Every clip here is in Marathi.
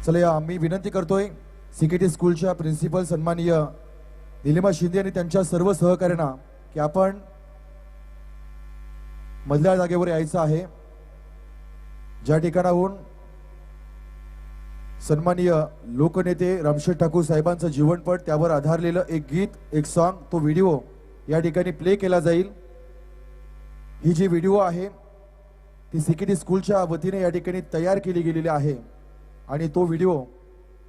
चला मी विनंती करतोय सीकेटी स्कूलच्या प्रिन्सिपल सन्माननीय निलिमा शिंदे आणि त्यांच्या सर्व सहकार्यांना की आपण मधल्या जागेवर यायचं आहे। ज्या ठिकाणाहून सन्माननीय लोकनेते रामशेठ ठाकूर साहेबांचं जीवनपट त्यावर आधारलेलं एक गीत एक सॉन्ग तो व्हिडिओ या ठिकाणी प्ले केला जाईल। ही जी व्हिडिओ आहे ती सीकेटी स्कूलच्या वतीने या ठिकाणी तयार केली गेलेली आहे आणि तो व्हिडिओ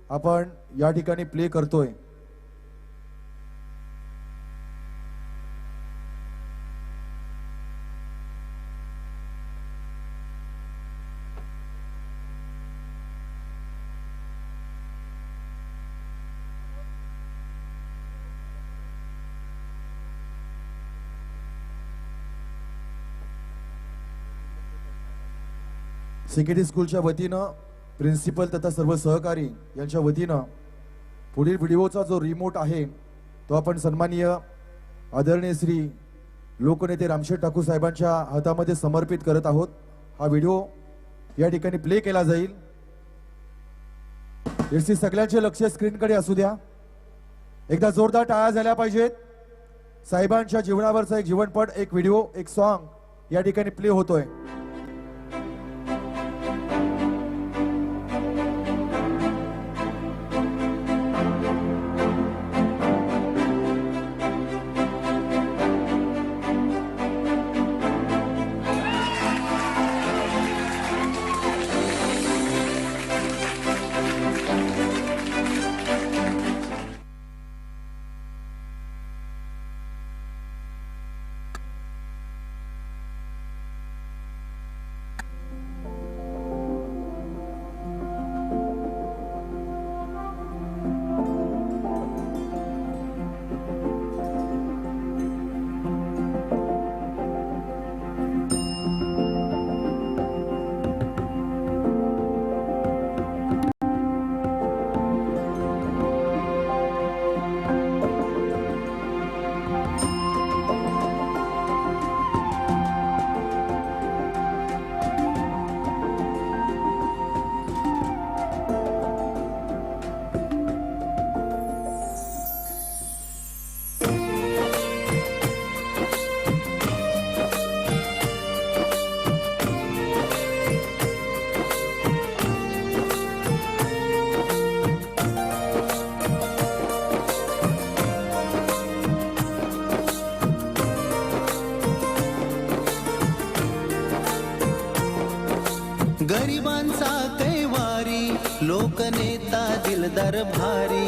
आपण या ठिकाणी प्ले करतोय। सीकेटी स्कूलच्या वतीनं प्रिन्सिपल तथा सर्व सहकारी यांच्या वतीनं पुढील व्हिडिओचा जो रिमोट आहे तो आपण सन्माननीय आदरणीय श्री लोकनेते रामशेठ ठाकूर साहेबांच्या हातामध्ये समर्पित करत आहोत। हा व्हिडिओ या ठिकाणी प्ले केला जाईल। याची सगळ्यांचे लक्ष स्क्रीनकडे असू द्या। एकदा जोरदार टाळ्या झाल्या पाहिजेत। साहेबांच्या जीवनावरचा एक जीवनपट एक व्हिडिओ एक सॉन्ग या ठिकाणी प्ले होतोय। गरिबांचा कैवारी लोकनेता दिलदार भारी,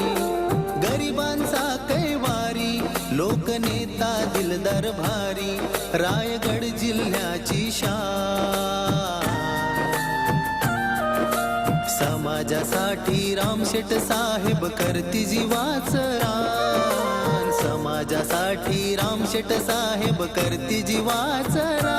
गरिबांचा कैवारी लोकनेता दिलदार भारी, रायगड जिल्ह्याची शान। समाजासाठी रामशेठ साहेब करती जीवाचं रान, समाजासाठी रामशेठ साहेब करती जीवाचं रान।